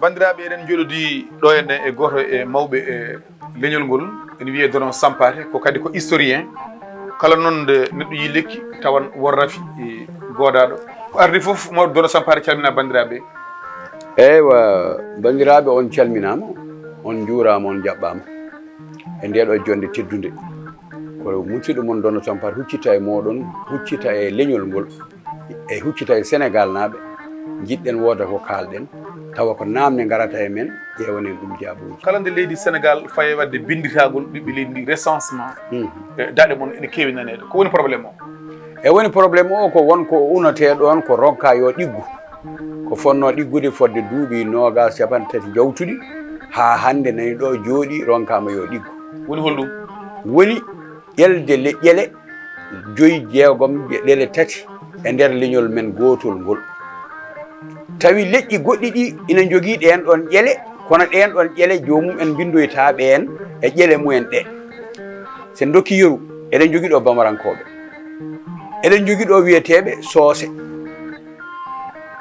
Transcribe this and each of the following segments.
bandiraɓe eɗen joɗodi ɗo henne e goto e mawɓe e leñol ngol ene wiye Dono Sampathe ko kadi ko historien kala noon nde neɗɗo yi lekki tawan won rafi godaɗo ko ardi foof mawɗo Dono Sampathe calmina bandiraɓe. eywa bandiraɓe on calminama on juurama on jaɓɓama e ndeɗo jonde teddude ko musidɗo mon Dono Sampathe huccita e moɗon huccita e leñol ngol e huccita e Sénégal naaɓe jiɗɗen wooda ko kalɗen tawa ko namde garata e men ƴewanen ɗum jaabuji. kala nde leydi Sénégal faye wadde binditagol ɓiɓɓe leydi ndi recensement daɗe moon ene kewi nanede ko woni probléme o? e woni probléme o ko wonko unate ɗon ko ronka yo ɗiggu ko fonno ɗiggude fodde duuɓi nogas capantati jawtuɗi ha hande nani ɗo jooɗi ronkama yo ɗiggu. woni holɗum? woni ƴelde leƴƴele 5 jeegom ɗele tati e nder leñol men gotol ngol tawi leƴƴi goɗɗi ɗi ina jogui ɗen ɗon ƴele kono ɗen ɗon ƴele jomum en bindoyta ɓen e ƴele mumen ɗe sen dokki yeru eɗen jogui ɗo bamarankoɓe eɗen jogui ɗo wiyeteɓe soose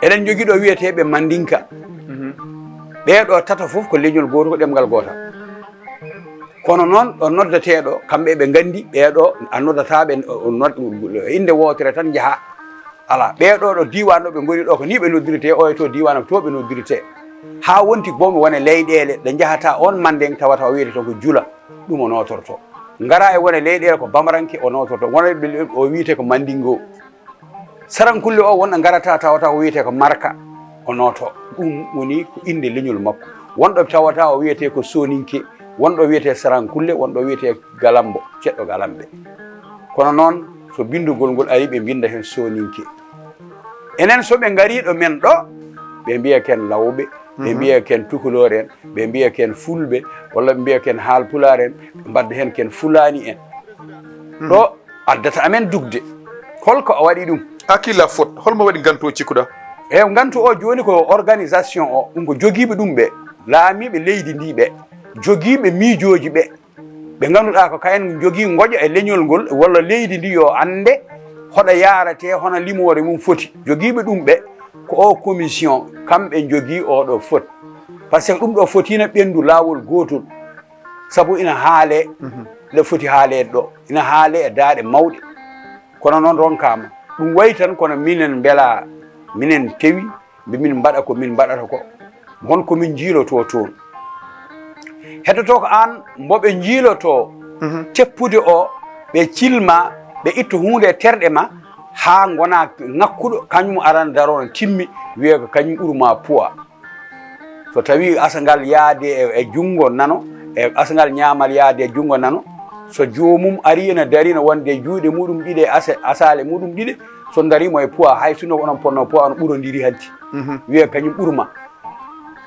eɗen jogui ɗo wiyeteɓe mandinka ɓeɗo tata foof ko leñol goto ko ɗemgal gotal kono noon ɗo noddateɗo kamɓe ɓe gandi ɓeɗo a noddataɓe inde wotere tan jaaha ala ɓeɗo ɗo diwan ɗo ɓe goni ɗo ko ni ɓe noddirete o to diwan to ɓe noddirete ha wonti bomi wone leyɗele ɗe jahata on manden tawata o wiyete to ko juula ɗum o notorto gara e wone leyɗele ko bamaranke o notorto wona o wiyete ko mandingo sarankulle o wonɗo garata tawata o wiyete ko marka o noto ɗum woni ko inde leñol makko wonɗo tawata o wiyete ko soninke wonɗo wiyete sarankulle wonɗo wiyete galambo ceɗɗo galamɓe kono noon so bindugol ngol ari ɓe binda hen soninke enen soɓe gariɗo men ɗo ɓe mbiya ken lawɓe ɓe mbiya ken tukulor en ɓe mbiya ken fulɓe walla ɓe mbiya ken haalpular en ɓe mbadda hen ken fulani en ɗo addata amen dugde holko a waɗi ɗum hakkilla fot holmo waɗi gantu o cikkuɗa? e gantu o joni ko organisation o ɗum ko joguiɓe ɗum ɓe laamiɓe leydi ndi ɓe joguiɓe miijoji ɓe ɓe ganduɗa ko kayen jogui goƴa e leñol ngol walla leydi ndi yo ande hoɗo yarate hono limore mum foti joguiɓe ɗum ɓe ko o commission kamɓe jogui oɗo foti par ce que ɗum ɗo fotina ɓendu lawol gotol saabu ina haale ɗo foti haalede ɗo ina haale e daaɗe mawɗe kono noon ronkama ɗum wayi tan kono minen beela minen tewi min mbaɗa ko min mbaɗata ko wonko min jiiloto toon heddoto ko an mboɓe jiiloto teppude o ɓe cilma ɓe itto hunde e terɗe ma ha gona ngakkuɗo kañum arana darono timmi wiye ko kañum ɓuurma poids so tawi asangal yaade e junggo nano e asangal ñamal yaade e junggo nano so jomum ari ene darina wonde juuɗe muɗum ɗiɗe asale muɗum ɗiɗe so darimo e poids hay sinno onon ponno poids ono ɓurodiri hanti wiye kañum ɓuurma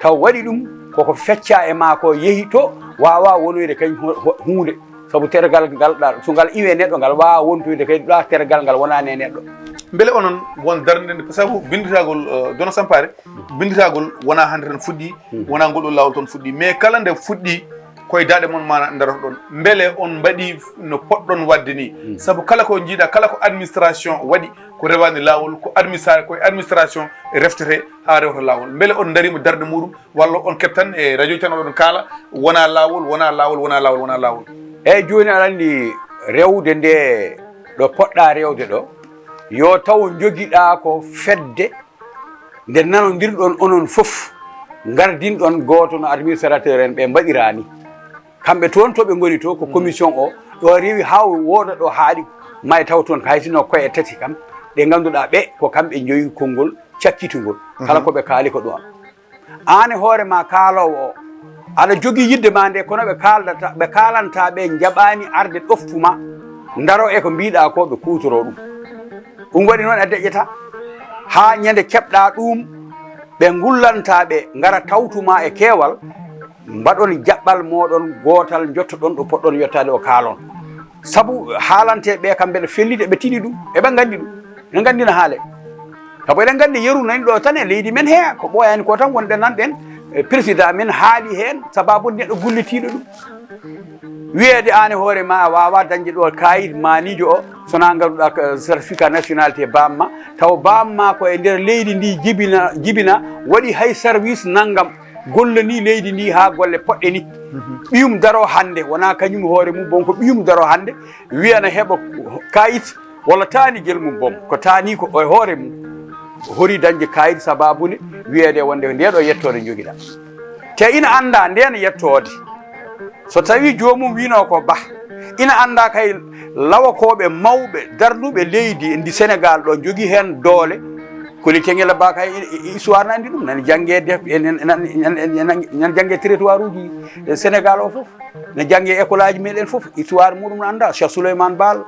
taw waɗi ɗum koko fecca e ma ko yeehi to wawa wonoyde kañum hunde saabu tergal ngal so ngal iwe neɗɗo ngal wawa wontoyde kay ɗa tergal ngal wonani e neɗɗo beele onon won darde nde saabu binditagol Dono Sampathe binditagol wona hande tan fuɗɗi wona ngol lawol toon fuɗɗi mais kala nde fuɗɗi koye daɗe moon mana darata ɗon beele on mbaɗi no poɗɗon wadde ni saabu kala ko jiiɗa kala ko administration waɗi ko rewani lawol ko koye administration reftete ha rewta lawol beele on darima darde muɗum walla on keptan e radio tan oɗon kaala wona lawol wona lawol wona lawol wona lawol eyyi joni aɗa andi rewde nde ɗo poɗɗa rewde ɗo yo taw joguiɗa ko fedde nde nanodirɗon onon foof gardinɗon goto no administrateur en ɓe mbaɗirani kamɓe toon toɓe goni to ko commission o ɗo rewi ha woda ɗo haaɗi may taw toon hay sinno koye tati kam ɗe ganduɗa ɓe ko kamɓe joyi konngol cakkitugol kala koɓe kaali ko ɗon an e hoorema kaalowo o aɗa jogui yidde ma nde kono ɓe kalanta ɓe jaɓani arde ɗoftuma daro e ko mbiɗa ko ɓe kutoro ɗum waɗi noon e deƴƴata ha ñande keɓɗa ɗum ɓe gullanta ɓe gara tawtuma e keewal mbaɗon jaɓɓal moɗon gotal jottoɗon ɗo poɗɗon yettade o kaalon saabu haalanteɓe kamɓe ɓe fellide ɓe tiɗi ɗum eɓe gandi ɗum ene gandina haale saabu eɗen gandi yeru nani ɗo tan e leydi men he ko ɓooyani ko tan wonɗen nanɗen président men haali hen sababu neɗɗo gullitiɗo ɗum wiyeede aan e hoore ma a wawa dañde ɗo kayit manijo o sona ngaruɗa certificat nationalité bamma taw bamma ko e nder leydi ndi jibina waɗi hay service naggam gollani leydi ndi ha golle poɗɗe ni ɓiyum daro hande wona kañum hoore mum bon ko ɓiyum daro hande wiyana heɓa kayit walla tani guel mum bom ko tani ko e hoore mum hori dañde kayit sababude wiyeede wonde ndeɗo yettode joguiɗa te ina anda ndena yettode so tawi jomum wino ko ba ina anda kay lawakoɓe mawɓe darnuɓe leydi ndi Sénégal ɗo jogui hen doole koli teŋela ba kay histoire nandi ɗum nani jangge nan jangge territoire uji Sénégal o foof ne jangge école aji meɗen foof histoire muɗum anda Cheikh Souleymane Baal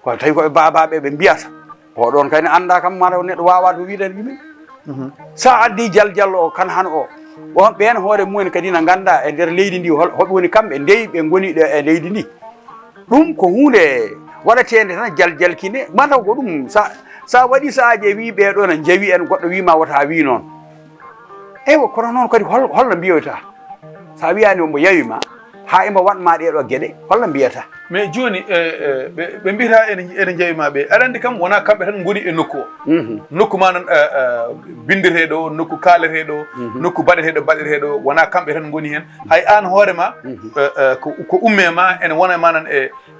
ko tawi koɓe babaɓe ɓe mbiyata oɗon kayne anda kam mataw neɗɗo wawa to wiiden yimɓe sa addi jal o kan han o on ɓen hoore mumen kadi no ganda e nder leydi ndi hoɓe woni kamɓe ndeyi ɓe goni ɗo e leydi ndi ɗum ko hunde waɗatede tan jalkine mataw ko ɗum sa waɗi saahaji e wi ɓeɗo ne jawi en goɗɗo wima wota wi noon eywa kono noon kadi holno mbiyoyta sa wiyani omo yawima ha imo wanma ɗeɗo gueɗe holno mbiyata mais joni ɓe mbiyata ene jawima ɓe aɗa andi kam wona kamɓe tan goni e nokku o nokku ma nan bindeteɗo nokku kaleteɗo nokku baɗeteɗo wona kamɓe tan goni hen hay an hoorema ko umme ma ene wona ma nan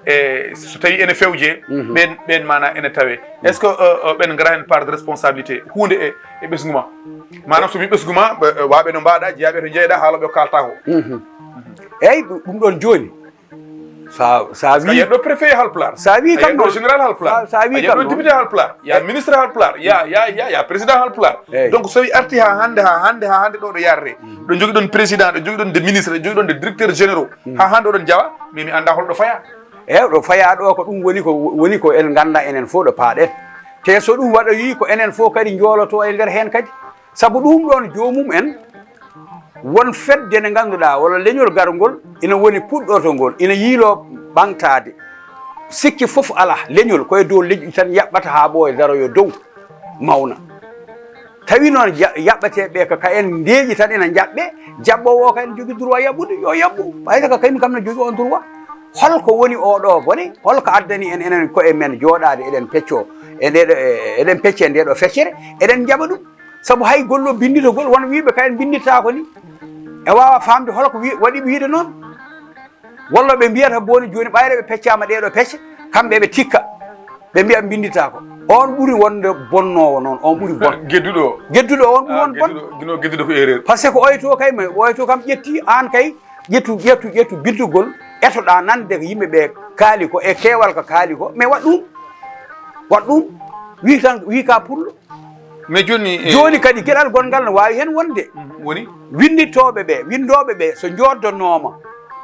e so tawi ene fewje ɓen mana ene tawe est ce que ɓen gara hen part de responsabilité hunde e ɓesgu ma manam somi ɓesgu ma waɓe no mbaɗa jeeyaɓe to jeeyɗa haaloɓe ko kalta ko eyyi ɗum ɗon joni sa wi yeɗɗo préfet halplar sa wi kam yeɗɗo général halplar sa wi kam député halplar ya ministre halplar ya président halplar donc so wi arti ha hande ɗo ɗo yarre ɗo jogui ɗon président ɗo jogui ɗon de ministre ɗo jogui ɗon de directeur généraux ha hande oɗon jawa mais mi anda holɗo faya eyyi ɗo faya ɗo ko ɗum woni ko en ganda enen fof ɗo paaɗen te so ɗum waɗa wi ko enen fof kadi joloto e nder hen kadi saabu ɗum ɗon jomum en won fedde nde ganduɗa walla leñol gargol ina woni puɗɗoto ngol ina yiilo ɓantade sikki foof ala leñol koye dow leƴƴi tan yaɓɓata ha ɓooya daroyo dow mawna tawi noon yaɓɓateɓe ko ka en ndeeƴi tan ina jaɓɓe jaɓɓowo o kayne jogui droit yaɓɓude yo yaɓɓu ɓayde ko kañum kam ne jogui on droit holko woni oɗo bone holko addani en enen koye men jooɗade eɗen pecco eɗen pecce ndeɗo feccere eɗen jaɓa ɗum saabu hay gollo binditogol won wiɓe kayen binditta ko ni e wawa famde holko waɗi wiide noon walla ɓe mbiyata boni joni ɓayre ɓe peccama ɗeɗo pecce kamɓe ɓe tikka ɓe mbiya ɓe bindita ko on ɓuuri wonde bonnowo noon on ɓuuri bon gedduɗo o on ɓuuri won bon gedduɗo ko erreur par ce que oyto kay oyto kam ƴetti an kay ƴettu bindugol etoɗa nande ko yimɓeɓe kaali ko e keewal ko kaali ko mais wat ɗum wi ka pullo mais joni kadi gueɗal gongal no wawi hen wonde woni windoɓe ɓe so joddanoma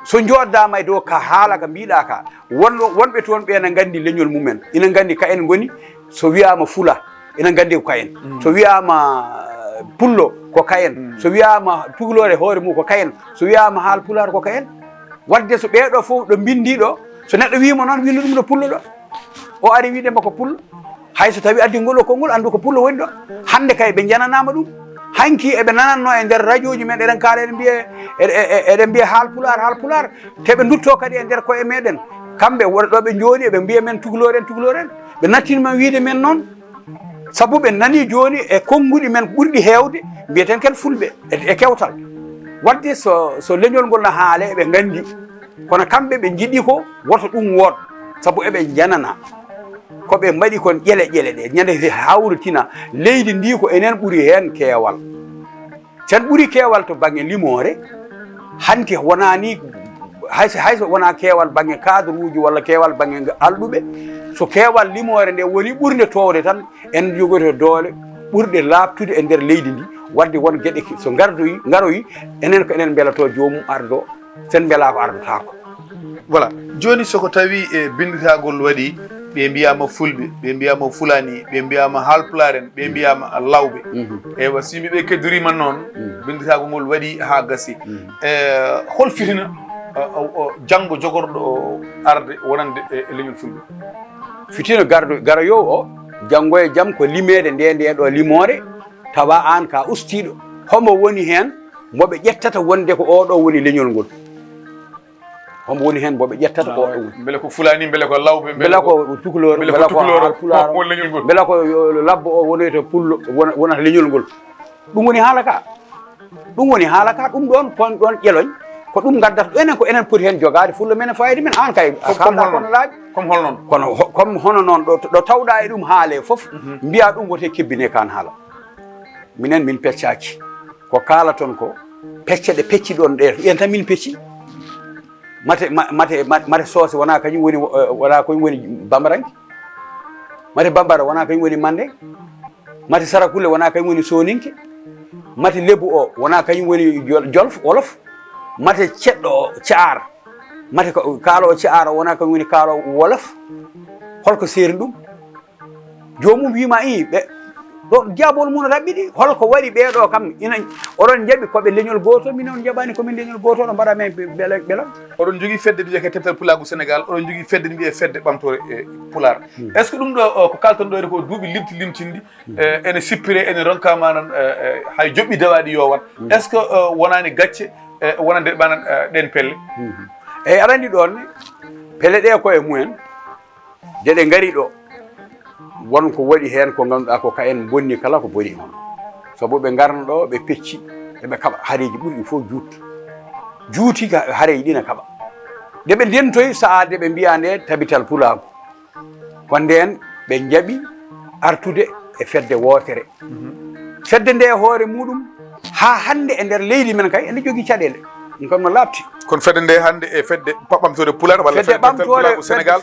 so joddama e dow ka haala ka mbiɗa ka wonɓe toon ɓe ne gandi leñol mumen ina gandi ka en goni so wiyama fula ina gandi ko kayen so wiyama pullo ko kayen so wiyama tuglore hoore mum ko kayen so wiyama haal pular ko kayen wadde so ɓeɗo foof ɗo bindiɗo so neɗɗo wima noon windu ɗum ɗo pullo ɗo o ari wiidema ko pullo hay so tawi addi ngol o konngol andu ko pullo woni ɗo hande kay ɓe jananama ɗum hanki eɓe nananno e nder radio ji men eɗen kaala eɗen mbiya haal pular teɓe dutto kadi e nder koye meɗen kamɓe wonɗo ɓe jooɗi eɓe mbiya men tugloren ɓe nattinma wiide men noon saabu ɓe nani joni e konnguɗi men ɓurɗi hewde mbiyeten ken fulɓe e kewtal wadde so leñol ngol no haale eɓe gandi kono kamɓe ɓe jiiɗi ko woto ɗum wood saabu eɓe janana koɓe mbaɗi kon ƴele ɗe ñande hawrutina leydi ndi ko enen ɓuuri hen keewal sen ɓuuri keewal to banggue limore hanti wonani hayso wona keewal banggue cadre uji walla keewal banggue alɗuɓe so keewal limore nde woni ɓurde towde tan en jogoto doole ɓurɗe labtude e nder leydi ndi wadde won gueɗe so garoyi enen ko enen beelato jomum ardo sen beela ko ardotako voilà joni soko tawi e binditagol waɗi ɓe mbiyama fulɓe ɓe mbiyama fulani ɓe mbiyama halplaren ɓe mbiyama lawɓe eywa so yimɓeɓe keddorima noon binditagol ngol waɗi ha gasi hol fitina janggo jogorɗo arde wonande e leñol fulɓe fitina garoyow o janggo e jaam ko limede ndeɗo limore tawa an ka ustiɗo homo woni hen moɓe ƴettata wonde ko oɗo woni leñol ngol hombo woni hen boɓe ƴettata ko beele ko fulani beele ko lawɓe beele ko tukulor beele ko alpulaar won leñol ngol beele ko labbo o wonoyto pullo wonata leñol ngol ɗum woni haala ka ɗum woni haala ka ɗum ɗon kon ɗon ƴeloñ ko ɗum gaddata enen ko enen poti hen jogade fulla men e fayida men an kay kalɗa kono laaɓi comme hol noon kono comme hono noon ɗo tawɗa e ɗum haale foof mbiya ɗum wote kebbine kan haala minen min peccaki ko kala toon ko pecce ɗe pecci ɗon ɗe ɓen tan min pecci mate soose wona kañum woni bambaranke mate bambara wona kañum woni mande mate sarakulle wona kañum woni soninke mate lebu o wona kañum woni jolf wolof mate ceɗɗo o caar mate kaalo o caar o wona kañum woni kaalo wolof holko seeri ɗum jomum wima ɓe ɗo jabol mum raɓɓiɗi holko waɗi ɓeeɗo kam ina oɗon jaɓi koɓe leñol goto min on jaɓani komin leñol goto no mbaɗa men ɓelon oɗon jogui fedde ɗi wiyete teftal pulagu sénégal oɗon jogui fedde ɗi wiye fedde ɓamtore e pular est ce que ɗum ɗo ko kalton ɗo ko duuɓi limtindi ene sippire ene ronkama nan hay joɓɓi dawaɗi yo wat est ce que wonani gacce wonande ɓanan ɗen pelle eyyi aɗa andi ɗon pelle ɗe koye mumen deɗe gaari ɗo wonko waɗi hen ko ganduɗa ko ka en bonni kala ko boni on saabu ɓe garno ɗo ɓe pecci eɓe kaɓa haareji ɓuuri fof juuti haareji ɗina kaɓa nde ɓe ndentoyi saade ɓe mbiya nde tabital pulago ko nden ɓe jaaɓi artude e fedde wootere fedde nde hoore muɗum ha hande e nder leydi men kay ene jogui caɗele ɗum kam no labti kono fedde nde hande e fedde ɓamtore pular walla fedde ɓamtore sénégal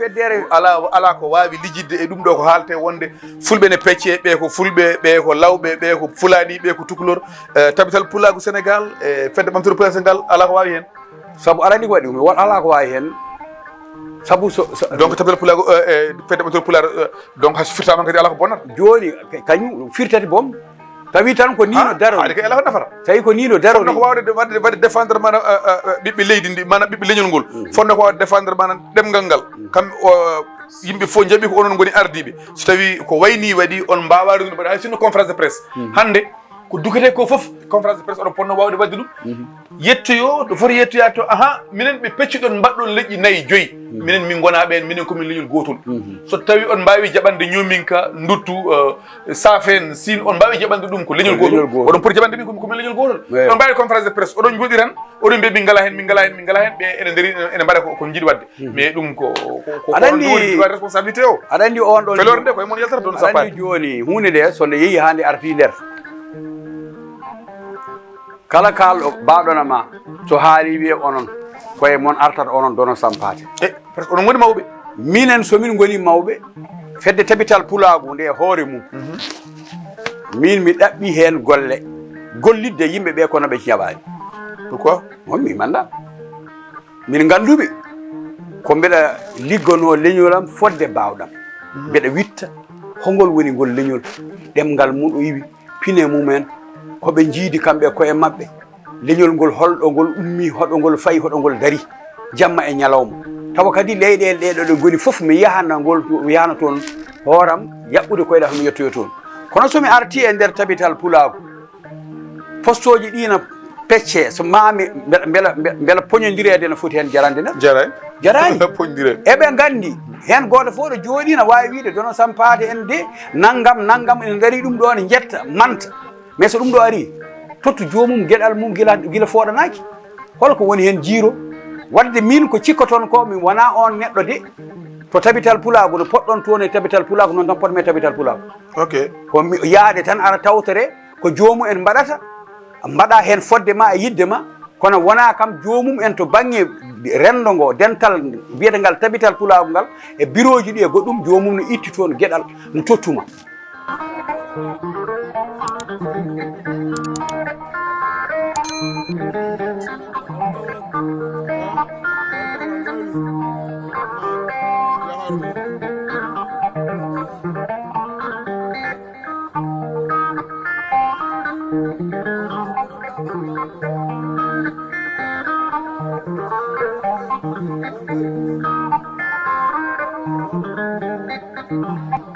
ala ko wawi lijidde e ɗum ɗo ko haalte wonde fulɓe ne pecce ɓe ko fulɓe ɓe ko lawɓe ɓe ko fulani ɓe ko tukulor tabital pulagu sénégal e fedde ɓamtore pular sénégal ala ko wawi hen saabu arani ko waɗi ɗum won ala ko wawi hen saabu donc tabital pulagu fedde ɓamtore pular donc hay so firtama kadi ala ko bonnata joni kañum firtati boom tawi tan ko nino daro haade kay ala ko nafata tawi ko nino daro fonno ko wawde défendre mana ɓiɓɓe leydi ndi mana ɓiɓɓe leñol ngol fonno ko wawde défendre mana ɗemgal ngal kam yimɓe fof jaaɓi ko onon goni ardiɓe so tawi ko wayni waɗi on mbawa rendude mbaɗa hay sinno conférence de presse hande ko dukete ko foof conférence de presse oɗon ponno wawde wadde ɗum yettoyo ɗo foti yettoya to minen ɓe pecciɗon mbaɗɗon leƴƴi 4 5 minen min gona ɓen minen komin leñol gotol so tawi on mbawi jaɓande ñominka duttu safen sin on mbawi jaɓande ɗum ko leñol gotol oɗon poti jaɓande min komin leñol gotol on mbawi conférence de presse oɗon jooɗi tan oɗon mbiya min ngala hen ɓe ene nder ene mbaɗa ko jiiɗi wadde mais ɗum ko woni responsabilité o aɗa andi on ɗon felore nde koye mon yaltata Dono Sampathe aɗa andi joni hunde nde so nde yeehi hande arti nder kala kalɗo baɗona ma so haali wiye onon koye moon artata onon Dono Sampathe presque onon goni mawɓe minen somin goni mawɓe fedde tabital pulagu nde hoore mum min mi ɗaɓɓi hen golle gollidde yimɓe ɓe kono ɓe jaɓani pourquoi on mi manda min ganduɓe ko mbeɗa liggono leñolam fodde bawɗam mbeɗa witta hongol woni ngol leñol ɗemgal mum o yiwi pine mumen koɓe jiidi kamɓe koye mabɓe leñol ngol holɗo ngol ummi hoɗo ngol fayi hoɗo ngol dari jamma e ñalawma tawa kadi leyɗele ɗeɗo ɗe goni foof mi yahana toon hooram yaɓɓude koyɗa mi yettoyo toon kono somi arti e nder tabital pulagu poste ji ɗina pecce so mami beela poñodirede no foti hen jarande na jarani eɓe gandi hen goto fof ɗo jooɗi no wawi wiide Dono Sampathe en de naggam ene daari ɗum ɗo ne jetta manta mais so ɗum ɗo ari tottu jomum gueɗal mum guila foɗanaki holko woni hen jiiro wadde min ko cikka toon ko min wona on neɗɗo de to tabital pulagu no poɗɗon toon e tabital pulagu noon tan potmi e tabital pulagu ok ko yaade tan ara tawtere ko jomum en mbaɗata mbaɗa hen fodde ma e yidde ma kono wona kam jomum en to banggue rendo ngo dental wiyetegal tabital pulagu ngal e bureau ji ɗi e goɗɗum jomum no itti toon gueɗal no tottuma Thank you.